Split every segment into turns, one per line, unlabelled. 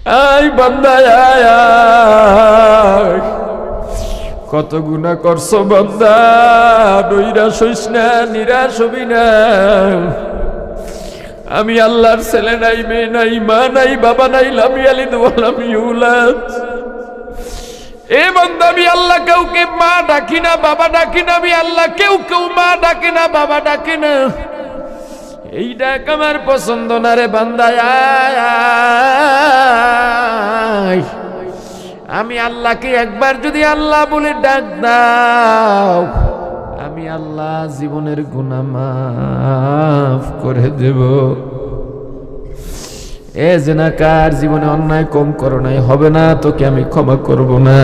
আয় বান্দা আয় আয়। কত গুনাহ করছো বান্দা, নৈরাশ হইস না, নিরাশ হবি না। আমি আল্লাহর ছেলে নাই, মেয়ে নাই, মা নাই, বাবা নাই, লাম ইয়ালিদ ওয়া লাম ইউলাদ। এ বান্দা, আমি আল্লাহ কাউকে মা ডাকি না, বাবা ডাকি না। আমি আল্লাহ কেউ মা ডাকে না, বাবা ডাকে না। এই ডাক আমার পছন্দ না রে বান্দা। আমি আল্লাহকে একবার যদি আল্লাহ বলে ডাক দাও, আমি আল্লাহ জীবনের গুনাহ মাফ করে দেব। এ জিনাকার, জীবনে অন্যায় কম করো নাই, হবে না, তোকে আমি ক্ষমা করব না।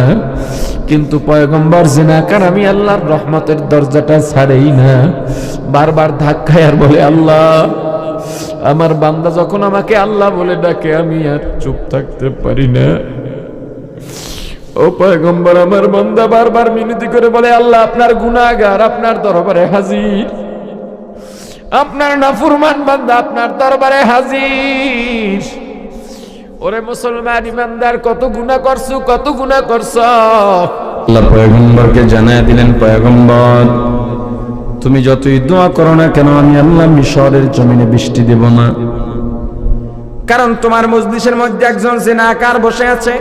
কিন্তু পয়গম্বর জিনাকার আমি আল্লাহর রহমতের দরজাটা ছাড়েই না, বারবার ধাক্কায় আর বলে, আল্লাহ আমার বান্দা যখন আমাকে আল্লাহ বলে ডাকে আমি আর চুপ থাকতে পারি না। ও পয়গম্বর, আমার বান্দা বারবার মিনতি করে বলে, আল্লাহ আপনার গুনাহগার আপনার দরবারে হাজির, আপনার নাফরমান বান্দা আপনার দরবারে হাজির। ওরে মুসলমান ইমানদার, কত গুনাহ করছো, কত গুনাহ করছো।
আল্লাহ পয়গম্বরকে জানায় দিলেন, পয়গম্বর তুমি যতই দোয়া করো না কেন, আমি আল্লাহ মিশরের জমিনে বৃষ্টি দেব না। কারণ তোমার মজলিসের মধ্যে একজন জিনাকার বসে আছে,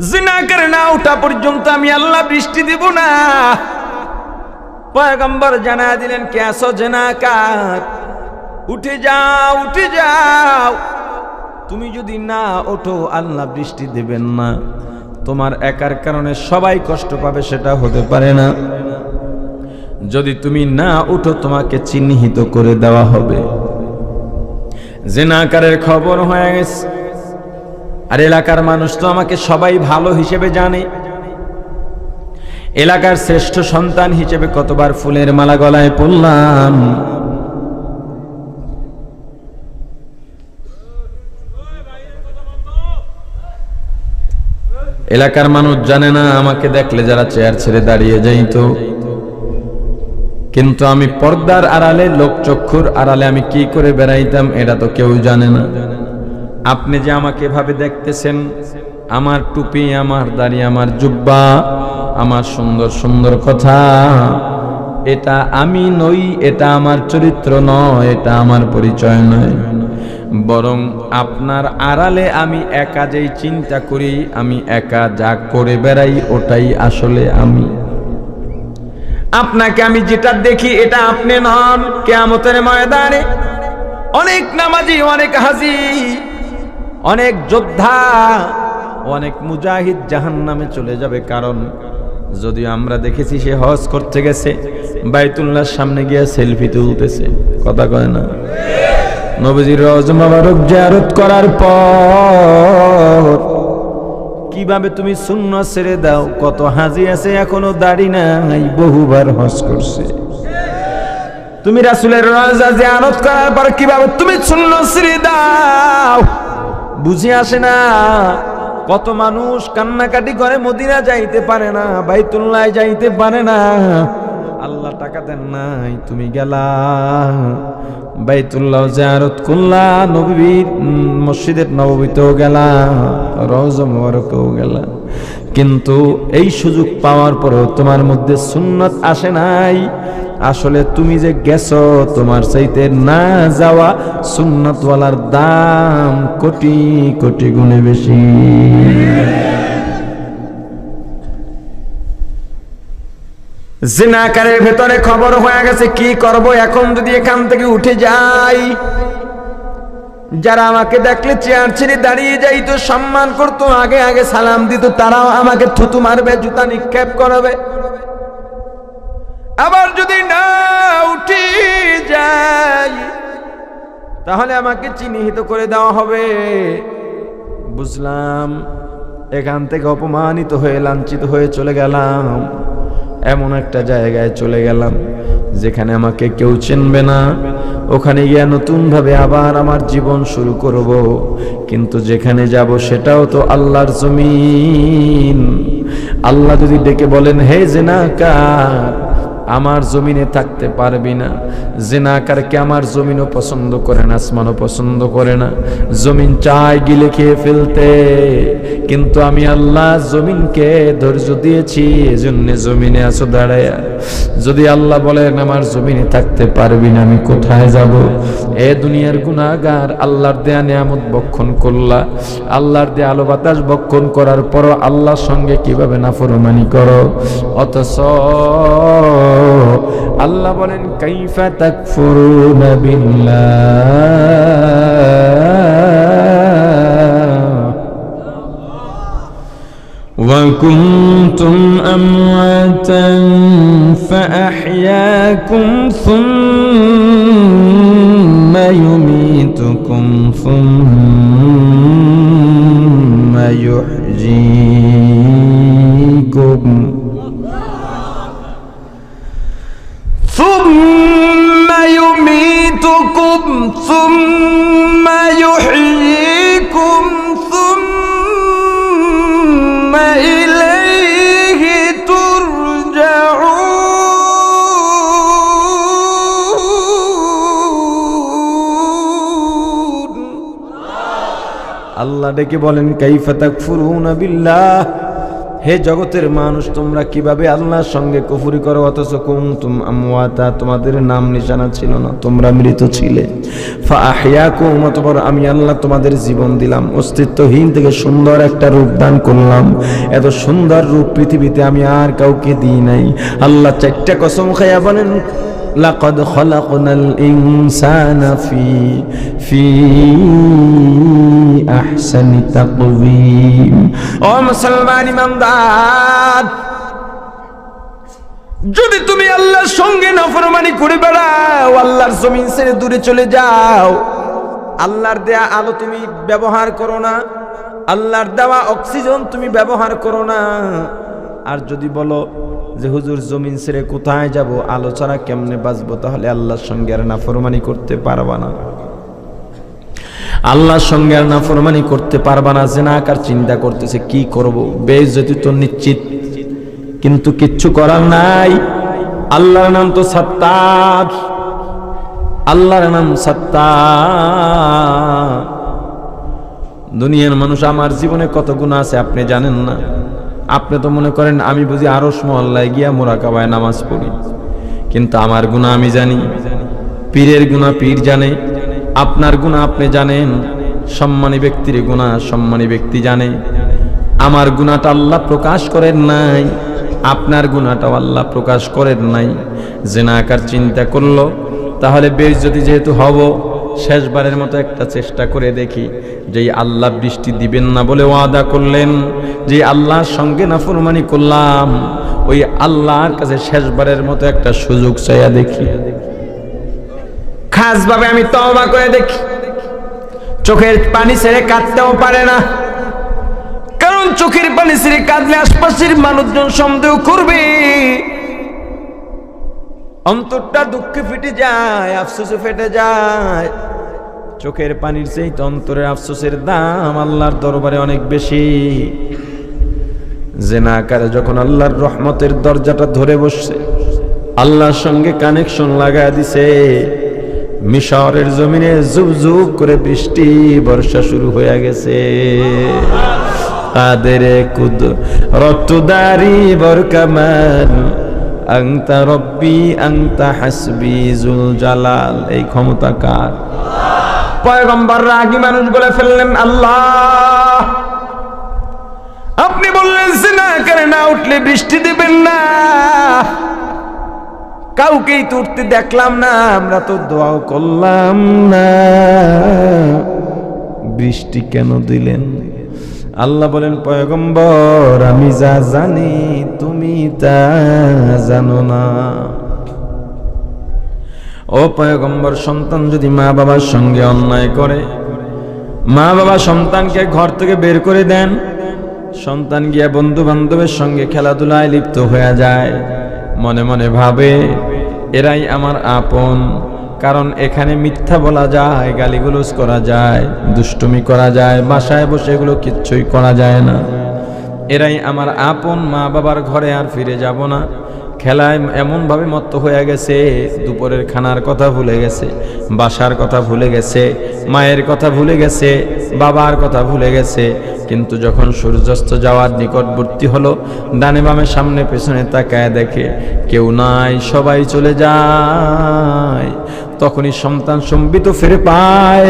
জিনাকার না ওঠা পর্যন্ত আমি আল্লাহ বৃষ্টি দেব না। পয়গম্বর জানায় দিলেন, কে আছো জিনাকার, উঠে যাও, উঠে যাও। তুমি যদি না ওঠো আল্লাহ বৃষ্টি দেবেন না। তোমার একার কারণে সবাই কষ্ট পাবে, সেটা হতে পারে না। যদি তুমি না উঠো তোমাকে চিহ্নিত করে দেওয়া হবে। জিনাকারের খবর হয়ে গেছে। আর এলাকার মানুষ তো আমাকে সবাই ভালো হিসেবে জানে। এলাকার শ্রেষ্ঠ সন্তান হিসেবে কতবার ফুলের মালা গলায় পরলাম। এলাকার মানুষ জানে না, আমাকে দেখলে যারা চেয়ার ছেড়ে দাঁড়িয়ে যাইতো। কিন্তু আমি পর্দার আড়ালে, লোকচক্ষুর আড়ালে আমি কি করে বেড়াইতাম এটা তো কেউ জানে না। আপনি যে আমাকে এভাবে দেখতেছেন, আমার টুপি, আমার দাড়ি, আমার জুব্বা, আমার সুন্দর সুন্দর কথা, এটা আমি নই, এটা আমার চরিত্র নয়, এটা আমার পরিচয় নয়। বরং আপনার আড়ালে আমি একা যেই চিন্তা করি, আমি একা যা করে বেড়াই, ওটাই আসলে আমি। আপনাকে আমি যেটা দেখি এটা আপনি নন। কিয়ামতের ময়দানে অনেক নামাজি, অনেক হাজী, অনেক যোদ্ধা, অনেক মুজাহিদ জাহান্নামে চলে যাবে। কারণ যদি আমরা দেখেছি সে হজ করতে গেছে, বাইতুল্লাহর সামনে গিয়ে সেলফি তুলতেছে, কথা কয় না? নবীজির রওজা মোবারক জিয়ারত করার পর কিভাবে তুমি সুন্নাত ছেড়ে দাও? কত হাজী আছে এখনো দাড়ি নাই, বহুবার হজ করছে। তুমি রাসূলের রওজা জিয়ারত করার পর কিভাবে তুমি সুন্নাত ছেড়ে দাও? বুঝে আসে না। কত মানুষ কান্নাকাটি করে মদিনা যাইতে পারে না, বাইতুল্লাহ যাইতে পারে না। আল্লাহ টাকা দেন নাই, তুমি গেলা বাইতুল্লাহ জিয়ারত করলা, নববীর মসজিদের নববীতেও গেলা, রওজা মুবারকেও গেলা। কিন্তু এই সুযোগ পাওয়ার পরেও তোমার মধ্যে সুন্নাত আসে নাই। আসলে তুমি যে গেছো, তোমার চাইতে না যাওয়া সুন্নাতওয়ালার দাম কোটি কোটি গুণে বেশি। জিনাকারের ভেতরে খবর হয়ে গেছে, কি করব এখন যদি এখান থেকে উঠে যাই? যারা আমাকে দেখলে চেয়ার ছেড়ে দাঁড়িয়ে যাইতো, সম্মান করতো, আগে আগে সালাম দিত, তারাও আমাকে থুতু মারবে, জুতা নিক্ষেপ করবে। আবার যদি না উঠে যাই তাহলে আমাকে চিহ্নিত করে দেওয়া হবে। বুঝলাম, এখান থেকে অপমানিত হয়ে, লাঞ্ছিত হয়ে চলে গেলাম, এমন একটা জায়গায় চলে গেলাম যেখানে আমাকে কেউ চিনবে না। ওখানে গিয়ে নতুন ভাবে আবার আমার জীবন শুরু করব। কিন্তু যেখানে যাব সেটাও তো আল্লাহর জমিন। আল্লাহ যদি ডেকে বলেন, হে জিনাকার,
আমার জমিনে থাকতে পারবি না। জিনাকারকে আমার জমিনও পছন্দ করে না, আসমানও পছন্দ করে না। জমিন চায় গিলে খেয়ে ফেলতে, কিন্তু আমি আল্লাহ জমিনকে ধৈর্য দিয়েছি, এজন্য জমিনে আছো দাঁড়ায়া। যদি আল্লাহ বলেন আমার জমিনে থাকতে পারবি না, আমি কোথায় যাব? এ দুনিয়ার গুনাহগার, আল্লাহর দেয়া নিয়ামত ভক্ষণ করলা, আল্লাহর দেয়া আলো বাতাস ভক্ষণ করার পরও আল্লাহর সঙ্গে কিভাবে নাফরমানি করো? অথচ আল্লাহ বলেন কাইফা তাকফুরুনা বিল্লাহ ওয়া কুনতুম আমওয়াতান ফাআহইয়াকুম সুম্মা ইউমীতুকুম সুম্মা ইউহয়ীকুম ثم يميتكم ثم يحييكم ثم إليه ترجعون আল্লাহ ডেকে বলেন কাইফা তাকফুরুনা বিল্লাহ, হে জগতের মানুষ তোমরা কিভাবে আল্লাহর সঙ্গে কুফরি করো? অথচ কুনতুম আমওয়াতা, তোমাদের নাম নিশানা ছিল না, তোমরা মৃত ছিলে। ফাআহইয়াকুম, অতঃপর আমি আল্লাহ তোমাদের জীবন দিলাম, অস্তিত্বহীন থেকে সুন্দর একটা রূপ দান করলাম। এত সুন্দর রূপ পৃথিবীতে আমি আর কাউকে দিই নাই। আল্লাহ চারটা কসম খাইয়া বলেন লাকাদ খলাকনাল ইনসানা ফি আহসানি তাকওয়িম। ও মুসলমান ইমানদার, যদি তুমি আল্লাহর সঙ্গে নাফরমানি করে বেড়াও, আল্লাহর জমিন ছেড়ে দূরে চলে যাও, আল্লাহর দেয়া আলো তুমি ব্যবহার করো না, আল্লাহর দেওয়া অক্সিজেন তুমি ব্যবহার করো না, আর যদি বলো যে হুজুর জমিন ছেড়ে কোথায় যাব, আলো ছাড়া কেমনে বাঁচবো, তাহলে আল্লাহর সঙ্গে আর নাফরমানি করতে পারবা না। আল্লাহর সঙ্গে আর নাফরমানি করতে পারবা না। জিনাকার চিন্তা করতেছে কি করব, বেইজ্জতি তো নিশ্চিত, কিন্তু কিচ্ছু করার নাই। আল্লাহর নাম তো সাত্তার, আল্লাহর নাম সাত্তার। দুনিয়ার মানুষ, আমার জীবনে কত গুনাহ আছে আপনি জানেন না। আপনি তো মনে করেন আমি বুঝি আরশ মহল্লায় গিয়া মুরাকাবায় নামাজ পড়ি, কিন্তু আমার গুনাহ আমি জানি, পীরের গুনাহ পীর জানে, আপনার গুনাহ আপনি জানেন, সম্মানী ব্যক্তির গুনাহ সম্মানী ব্যক্তি জানে। আমার গুনাহটা আল্লাহ প্রকাশ করেন নাই, আপনার গুনাহটাও আল্লাহ প্রকাশ করেন নাই। জিনাকার চিন্তা করলো তাহলে বেইজ্জতি যেহেতু হব, শেষবারের মতো একটা চেষ্টা করে দেখি। যেই আল্লাহ বৃষ্টি দিবেন না বলে ওয়াদা করলেন, যে আল্লাহর সঙ্গে নাফরমানি করলাম, ওই আল্লাহর কাছে শেষবারের মতো একটা সুযোগ চাইয়া দেখি, খাস ভাবে আমি তওবা করে দেখি। চোখের পানি ছেড়ে কাঁদতেও পারে না, কারণ চোখের পানি ছেড়ে কাঁদলে আশপাশের মানুষজন সন্দেহ করবে, অন্তরটা দুঃখে ফেটে যায়, আফসোসে ফেটে যায়। চোখের পানির চেয়ে অন্তরের আফসোসের দাম আল্লাহর দরবারে অনেক বেশি। জিনাকারে যখন আল্লাহর রহমতের দরজাটা ধরে বসছে, আল্লাহর সঙ্গে কানেকশন লাগায় দিছে, মিশরের জমিনে জুব জুব করে বৃষ্টি বর্ষা শুরু হয়ে গেছে। কাদেরে কুদরতদারি বরকামান আনতা রব্বি আনতা হাসবি জুল জালাল। এই ক্ষমতা কার? পয়গম্বর রাগী মানুষ বলে ফেললেন, আল্লাহ আপনি বললেন জিনাকারে না উঠলে বৃষ্টি দিবেন না, কাউকেই তো উঠতে দেখলাম না, আমরা তো দোয়াও করলাম না, বৃষ্টি কেন দিলেন? আল্লাহ বলেন, পয়গম্বর আমি যা জানি তুমি তা জানো না। ও পয়গম্বর, সন্তান যদি মা বাবার সঙ্গে অন্যায় করে, মা বাবা সন্তানকে ঘর থেকে বের করে দেন, সন্তান গিয়া বন্ধু বান্ধবের সঙ্গে খেলাধুলায় লিপ্ত হয়ে যায়, মনে মনে ভাবে এরাই আমার আপন, কারণ এখানে মিথ্যা বলা যায়, গালিগালাজ করা যায়, দুষ্টুমি করা যায়, বাসায় বসে এগুলো কিচ্ছুই করা যায় না, এরাই আমার আপন, মা বাবার ঘরে আর ফিরে যাব না।
খেলায় এমনভাবে মত্ত হয়ে গেছে, দুপুরের খানার কথা ভুলে গেছে, বাসার কথা ভুলে গেছে, মায়ের কথা ভুলে গেছে, বাবার কথা ভুলে গেছে। কিন্তু যখন সূর্যাস্ত যাওয়ার নিকটবর্তী হলো, ডানে বামে সামনে পেছনে তাকায় দেখে কেউ নাই, সবাই চলে যায়। তখনই সন্তান সম্বিত ফিরে পায়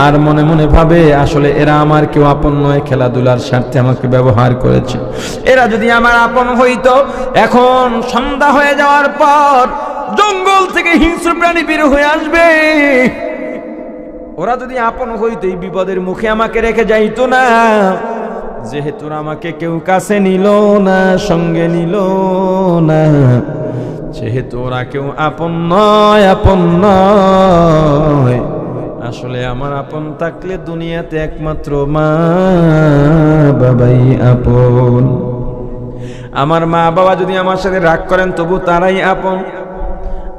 আর মনে মনে ভাবে, আসলে এরা আমার কেউ আপন নয়, খেলাধুলার স্বার্থে আমাকে ব্যবহার করেছে। এরা যদি আমার আপন হইতো, এখন সন্ধ্যা হয়ে যাওয়ার পর জঙ্গল থেকে হিংস্র প্রাণী বের হয়ে আসবে। ওরা যদি আপন হইতো, এই বিপদের মুখে আমাকে রেখে যাইতো না। যেহেতু আমাকে কেউ কাছে নিল না, সঙ্গে নিল না, যেহেতু ওরা কেউ আপন নয়, আপন নয়, আসলে আমার আপন থাকলে দুনিয়াতে একমাত্র মা বাবাই আপন। আমার মা বাবা যদি আমার সাথে রাগ করেন তবু তারাই আপন।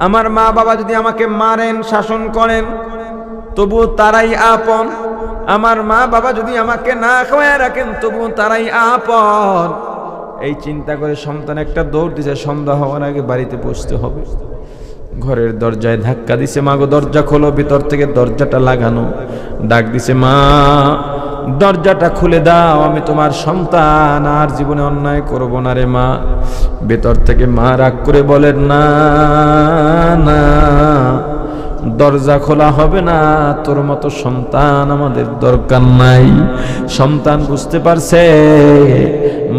আমার মা বাবা যদি আমাকে মারেন, শাসন করেন, তবু তারাই আপন। আমার মা বাবা যদি আমাকে না খাওয়ায় রাখেন তবু তারাই আপন। এই চিন্তা করে সন্তান একটা দৌড় দিছে, সন্ধ্যা হওয়ার আগে বাড়িতে পৌঁছতে হবে। ঘরের দরজায় ধাক্কা দিছে, মা গো দরজা খোলো। ভিতর থেকে দরজাটা লাগানো, ডাক দিছে, মা দরজাটা খুলে দাও, আমি তোমার সন্তান, আর জীবনে অন্যায় করব না রে মা। ভেতর থেকে মা রাগ করে বলেন, না না, দরজা খোলা হবে না, তোর মতো সন্তান আমাদের দরকার নাই। সন্তান বুঝতে পারছে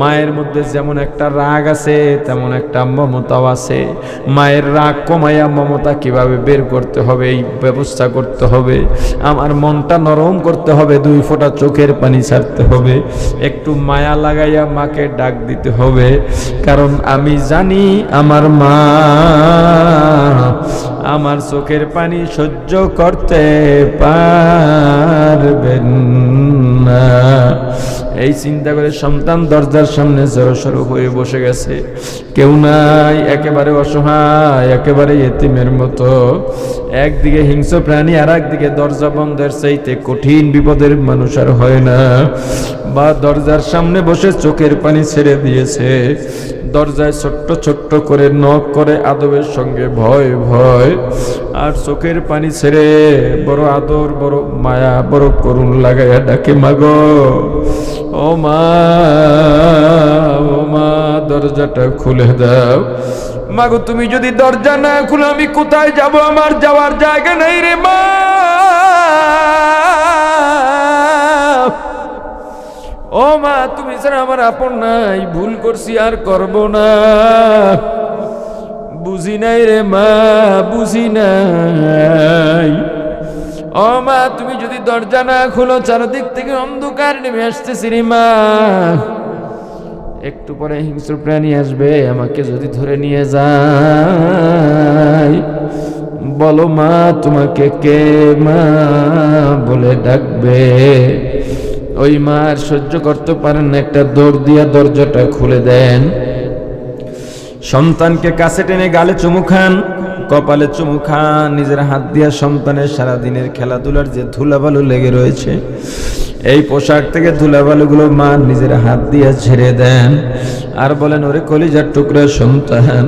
মায়ের মধ্যে যেমন একটা রাগ আছে তেমন একটা মমতাও আছে। মায়ের রাগ কমাইয়া মমতা কিভাবে বের করতে হবে এই ব্যবস্থা করতে হবে। আমার মনটা নরম করতে হবে, 2 ফোঁটা চোখের পানি ছাড়তে হবে, একটু মায়া লাগাইয়া মাকে ডাক দিতে হবে। কারণ আমি জানি আমার মা আমার চোখের পানি সহ্য করতে পারবেন না। এই চিন্তা করে সন্তান দরজার সামনে জড়সড় হয়ে বসে গেছে। কেউ নাই, একেবারে অসহায়, একেবারে এতিমের মতো। একদিকে হিংস্র প্রাণী, আর একদিকে দরজা বন্ধের চাইতে কঠিন বিপদের মানুষ আর হয় না। বা দরজার সামনে বসে চোখের পানি ছেড়ে দিয়েছে। দরজায় ছোট্ট ছোট্ট করে নখ করে আদবের সঙ্গে ভয় ভয়, আর চোখের পানি ছেড়ে বড় আদর, বড় মায়া, বড় করুণ লাগাইয়া ডাকে, মাগো ও মা, ও মা দরজাটা খুলে দাও। মাগো তুমি যদি দরজা না খুলে আমি কোথায় যাব? আমার যাওয়ার জায়গা নেই রে মা। ও মা তুমি ছাড়া আমার আপন নাই, ভুল করছি আর করব না, বুঝি নাই রে মা, বুঝি নাই। ও মা তুমি যদি দরজা না খুলো, চারদিক থেকে অন্ধকার নেমে আসতেছি রে মা। একটু পরে হিংস্র প্রাণী আসবে, আমাকে যদি ধরে নিয়ে যায়, বলো মা তোমাকে কে মা বলে ডাকবে? ওই মা আর সহ্য করতে পারেন না, একটা দৌড় দিয়া দরজাটা খুলে দেন। সন্তানকে কাছে টেনে গালে চুমু খান, কপালে চুমু খান, নিজের হাত দিয়া সন্তানের সারাদিনের খেলাধুলার যে ধুলাবালু লেগে রয়েছে, এই পোশাক থেকে ধুলাবালুগুলো মা নিজের হাত দিয়ে ঝেড়ে দেন। আর বলেন, ওরে কলিজার টুকরা সন্তান,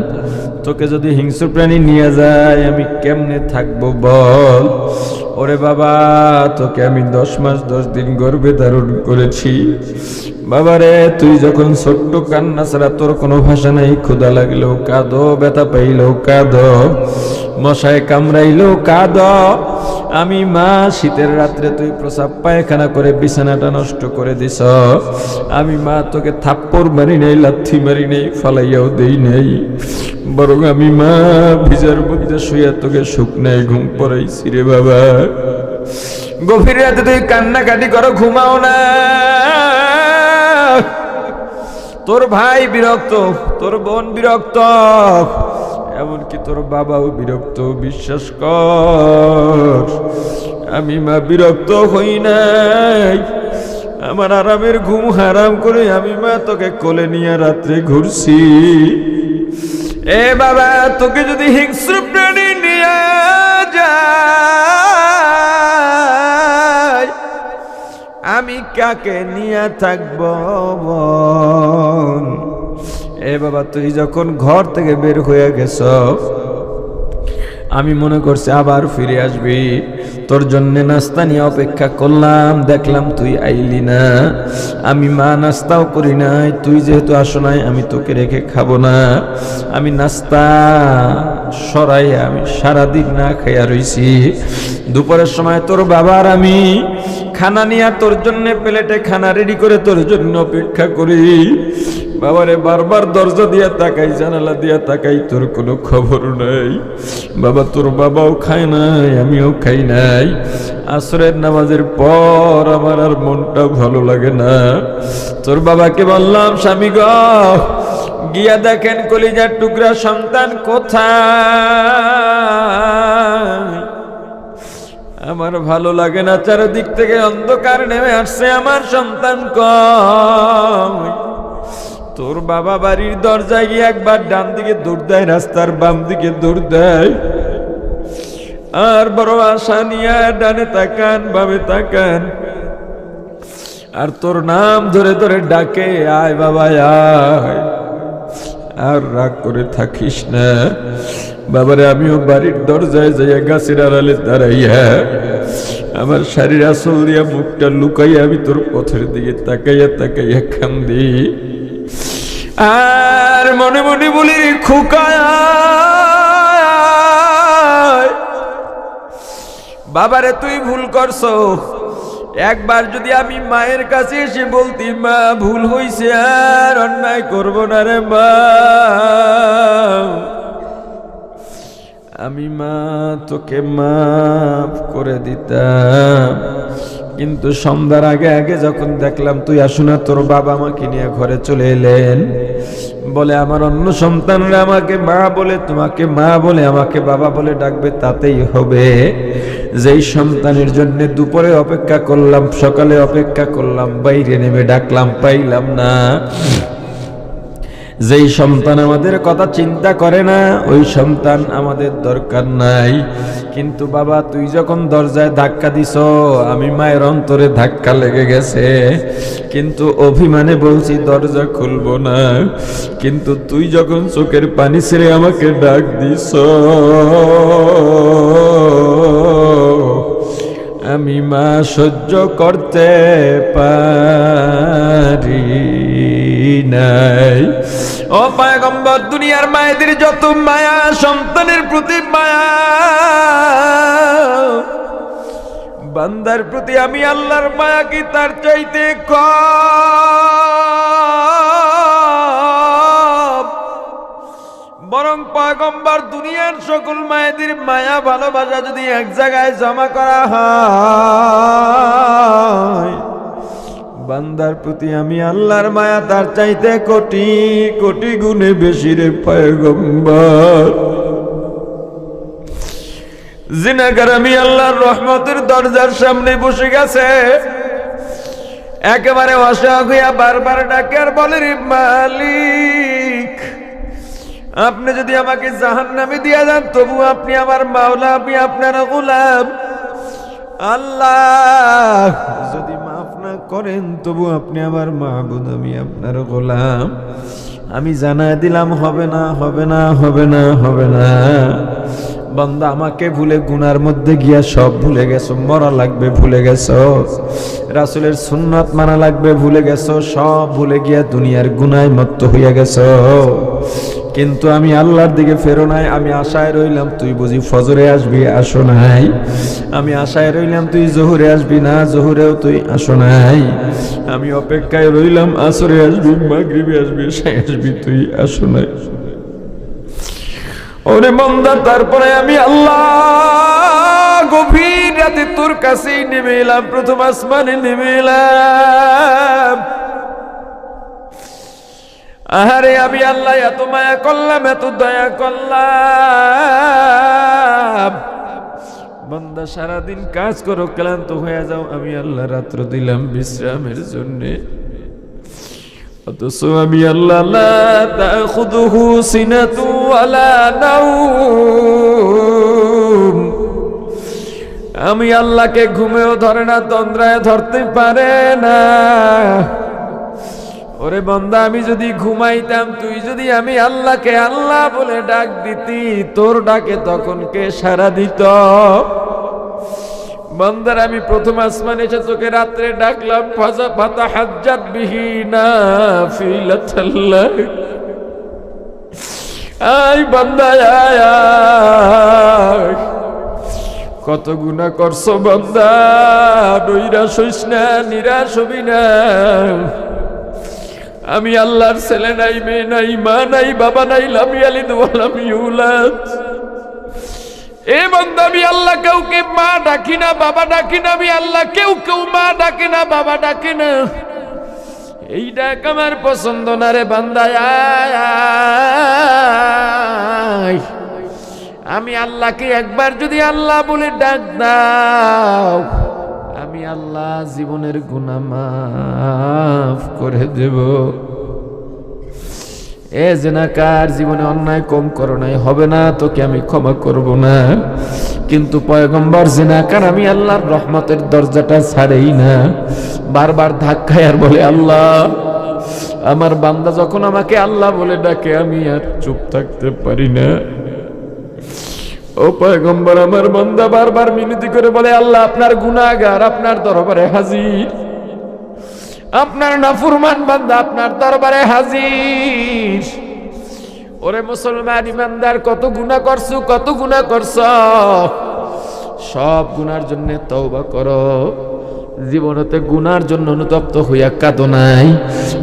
তোকে যদি হিংস্র প্রাণী নিয়ে যায় আমি কেমনে থাকবো বল? ওরে বাবা, তোকে আমি 10 মাস 10 দিন গর্ভে ধারণ করেছি। বাবারে, তুই যখন ছোট্ট, কান্না ছাড়া তোর কোনো ভাষা নাই। ক্ষুধা লাগলেও কাঁদো, ব্যথা পাইলেও কাঁদো, মশায় কামড়াইলেও কাঁদো। আমি মা, শীতের রাত্রে তুই প্রসাব পায়খানা করে বিছানাটা নষ্ট করে দিস। আমি মা তোকে থাপ্পড় মারি নাই, লাথি মারি নাই, ফালাইয়াও দেই নাই, বরং আমি মা ভিজার মধ্যে শুয়ে তোকে শুকনায় ঘুম পড়াইছি রে বাবা। গভীর রাতে তুই কান্নাকাটি করো, ঘুমাও না। তোর ভাই বিরক্ত, তোর বোন বিরক্ত, এমনকি তোর বাবাও বিরক্ত। বিশ্বাস কর, আমি মা বিরক্ত হই নাই। আমার আরামের ঘুম হারাম করে আমি মা তোকে কোলে নিয়ে রাত্রে ঘুরছি। এ বাবা, তোকে যদি হিংস্র প্রাণী নিয়ে যায় আমি কাকে নিয়ে থাকব? এ বাবা তুই যখন ঘর থেকে বের হয়ে গেছ আমি মনে করছি আবার ফিরে আসবি, তোর জন্য নাস্তা নিয়ে অপেক্ষা করলাম, দেখলাম তুই আইলি না। আমি মা নাস্তাও করি নাই, তুই যেহেতু আসো নাই আমি তোকে রেখে খাবো না। আমি নাস্তা সরাই আমি সারাদিন না খাইয়া রইছি। দুপুরের সময় তোর বাবার আমি খানা নিয়ে তোর জন্য প্লেটে খানা রেডি করে তোর জন্য অপেক্ষা করি। বাবারে বারবার দরজা দিয়া তাকাই, জানালা দিয়া তাকাই, তোর কোনো খবর নাই। বাবা তোর বাবাও খায় নাই, আমিও খাই নাই। আসরের নামাজের পর আমার আর মনটা ভালো লাগে না। তোর বাবাকে বললাম, স্বামী গো গিয়া দেখেন কলিজার টুকরা সন্তান কোথায়। আমার ভালো লাগে না, চারিদিক থেকে অন্ধকার নেমে আসছে, আমার সন্তান কই। তোর বাবা বাড়ির দরজায় গিয়ে একবার ডান দিকে দৌড় দেয়, রাস্তার বাম দিকে দৌড় দেয়, আর বড় আশা নিয়ে ডানে তাকান বামে তাকান, আর তোর নাম ধরে ধরে ডাকে, আয় বাবা আয়। আর রাগ করে থাকিস না বাবারে। আমিও বাড়ির দরজায় যাইয়া গাছের আড়ালে দাঁড়াইয়া আমার শাড়ির আঁচল দিয়া মুখটা লুকাইয়া আমি তোর পথের দিকে তাকাইয়া তাকাইয়া কান্দি, আর মনে মনে বলি খোকায় বাবারে তুই ভুল করছো। একবার যদি আমি মায়ের কাছে এসে বলতি, মা ভুল হইছে আর অন্যায় করব না রে মা, আমি মা তোকে মাফ করে দিতাম। কিন্তু সন্ধ্যার আগে আগে যখন দেখলাম তুই আসো না, তোর বাবা আমাকে নিয়ে ঘরে চলে এলেন। বলে আমার অন্য সন্তানরা আমাকে মা বলে, তোমাকে মা বলে, আমাকে বাবা বলে ডাকবে, তাতেই হবে। যেই সন্তানের জন্য দুপুরে অপেক্ষা করলাম, সকালে অপেক্ষা করলাম, বাইরে নেমে ডাকলাম, পাইলাম না। যেই সন্তান আমাদের কথা চিন্তা করে না, ওই সন্তান আমাদের দরকার নাই। কিন্তু বাবা তুই যখন দরজায় ধাক্কা দিছ, আমি মায়ের অন্তরে ধাক্কা লেগে গেছে, কিন্তু অভিমানে বলছি দরজা খুলবো না। কিন্তু তুই যখন চোখের পানি ছেড়ে আমাকে ডাক দিছ, আমি মা সহ্য করতে পারি নাই। ও পয়গম্বর, দুনিয়ার মায়েদের যত মায়া, সন্তানের প্রতি মায়া, বান্দার প্রতি আমি আল্লাহর মায়া কি তার চাইতে কম? বরং পয়গম্বর দুনিয়ার সকল মায়েদের মায়া ভালোবাসা যদি এক জায়গায় জমা করা হয়, বান্দার প্রতি আমি আল্লাহর মায়া তার চাইতে কোটি কোটি গুণে বেশি রে পয়গম্বর। জিনাগার আমি আল্লাহর রহমতের দরজার সামনে বসে গেছে, একেবারে অসহায় হইয়া বারবার ডাকে আর বলে, রে মালিক আপনি যদি আমাকে জাহান্নামে দিয়া যান, তবু আপনি আমার মাওলা, আমি আপনার গোলাম। আল্লাহ যদি মাফ না করেন, তবু আপনি আমার মাহবুদ, আমি আপনার গোলাম। আমি জানাই দিলাম, হবে না, হবে না, হবে না, হবে না। বান্দা আমাকে ভুলে গুনার মধ্যে গিয়া সব ভুলে গেছো, মরা লাগবে ভুলে গেছো, রাসূলের সুন্নাত মানা লাগবে ভুলে গেছো, সব ভুলে গিয়া দুনিয়ার গুনায় মত্ত হইয়া গেছো। কিন্তু আমি আল্লাহর দিকে ফেরো নাই। আমি আশায় রইলাম তুই বুঝি ফজরে আসবি, আসো নাই। আমি আশায় রইলাম তুই জোহরে আসবি না, জোহরেও তুই আসো নাই। আমি অপেক্ষায় রইলাম আসরে আসবি, মাগরিবে আসবি, এশায় আসবি, তুই আসো নাই। ওরে বান্দা, তারপরে আমি আল্লাহ গভীর রাতে তোর কাছেই নেমে এলাম, প্রথম আসমানে নেমে এলাম। আহারে আমি আল্লাহ এত মায়া করলাম, এত দয়া করলাম। বান্দা সারাদিন কাজ করো, ক্লান্ত হয়ে যাও, আমি আল্লাহ রাত্র দিলাম বিশ্রামের জন্যে। অথচ আমি আল্লাহ লা তাখুযুহু সিনাতু ওয়ালা নাওম, আমি আল্লাহকে ঘুমেও ধরে না, তন্দ্রায় ধরতে পারে না। ও
ওরে বান্দা, আমি যদি ঘুমাইতাম, তুই যদি আমি আল্লাহকে আল্লাহ বলে ডাক দিতি, তোর ডাকে তখন কে সাড়া দিত? বান্দার আমি প্রথম আসমানে এসে তোকে রাত্রে ডাকলাম, ফাতাহাজ্জাত বিহি নাফিলাতাল লাক। আয় বান্দা আয় আয়। কত গুনাহ করছো বান্দা, নৈরাশ হইস না, নিরাশ হবি না। আমি আল্লাহর ছেলে নাই, মেয়ে নাই, মা নাই, বাবা নাই, লাম ইয়ালিদ ওয়া লাম ইউলাদ। এ বান্দা, আমি আল্লাহ কাউকে মা ডাকি না, বাবা ডাকি না। আমি আল্লাহ কেউ মা ডাকে না, বাবা ডাকে না। এই ডাক আমার পছন্দ না রে বান্দা। আয়, আমি আল্লাহকে একবার যদি আল্লাহ বলে ডাক দাও, আমি আল্লাহ জীবনের গুনাহ মাফ করে দেব। এ জিনাকার, জীবনে অন্যায় কম করো নাই, হবে না তোকে আমি ক্ষমা করব না। কিন্তু পয়গম্বর জিনাকার আমি আল্লাহর রহমতের দরজাটা ছাড়েই না, বারবার ধাক্কায় আর বলে, আল্লাহ আমার বান্দা যখন আমাকে আল্লাহ বলে ডাকে, আমি আর চুপ থাকতে পারি না। ও পয়গম্বর, আমার বান্দা বারবার মিনতি করে বলে, আল্লাহ আপনার গুনাহগার আপনার দরবারে হাজির, আপনার নাফরমান বান্দা আপনার দরবারে হাজির। ওরে মুসলমান ইমানদার, কত গুনাহ করছো, কত গুনাহ করছ, সব গুনার জন্য তওবা করো। জীবনতে গুনার জন্য অনুতপ্ত হইয়া কাঁদো নাই,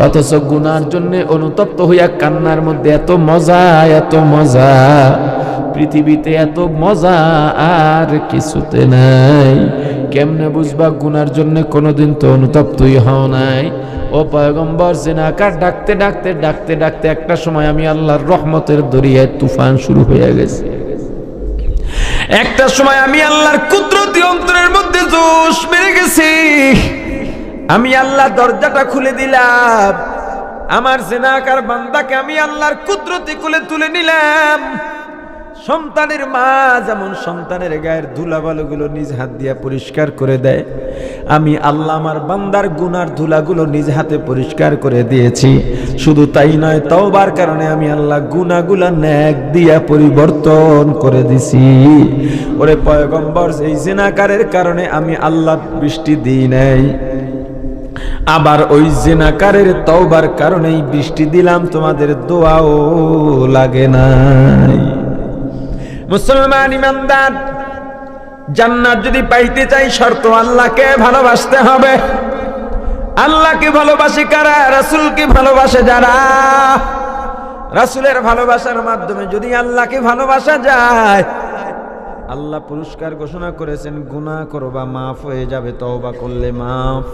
অথচ গুনার জন্য অনুতপ্ত হইয়া কান্নার মধ্যে এত মজা, এত মজা, পৃথিবীতে এত মজা আর কিছুতে নাই। কেমনে বুঝবা গুনার জন্য? কোনোদিন তো অনুতপ্তই হও নাই। ও পয়গম্বর, জিনাকার ডাকতে ডাকতে ডাকতে ডাকতে একটা সময় আমি আল্লাহর রহমতের দরিয়ায় তুফান শুরু হয়ে গেছে। একটা সময় আমি আল্লাহর কুদরতি অন্তরের মধ্যে জোশ মেরে গেছি। আমি আল্লাহ দরজাটা খুলে দিলাম, আমার জিনাকার বান্দাকে আমি আল্লাহর কুদরতি কোলে তুলে নিলাম। সন্তানের মা যেমন সন্তানের গায়ের ধুলাবালুগুলো নিজ হাত দিয়ে পরিষ্কার করে দেয়, আমি আল্লাহ আমার বান্দার গুনার ধুলাগুলো নিজ হাতে পরিষ্কার করে দিয়েছি। শুধু তাই নয়, তওবার কারণে আমি আল্লাহ গুনাহগুলা নেক দিয়া পরিবর্তন করে দিছি। ওরে পয়গম্বর, এই জিনাকারের কারণে আমি আল্লাহ বৃষ্টি দিই নাই, আবার ওই জিনাকারের তওবার কারণেই বৃষ্টি দিলাম, তোমাদের দোয়াও লাগে নাই। মুসলমান ইমানদার, জান্নাত যদি পাইতে চাই, শর্ত আল্লাহকে ভালোবাসতে হবে। আল্লাহকে ভালোবাসে কারা? রাসূলকে ভালোবাসে যারা। রাসূলের ভালোবাসার মাধ্যমে যদি আল্লাহকে ভালোবাসা যায়, আল্লাহ পুরস্কার ঘোষণা করেছেন, গুনাহ করবা মাফ হয়ে যাবে, তওবা করলে মাফ।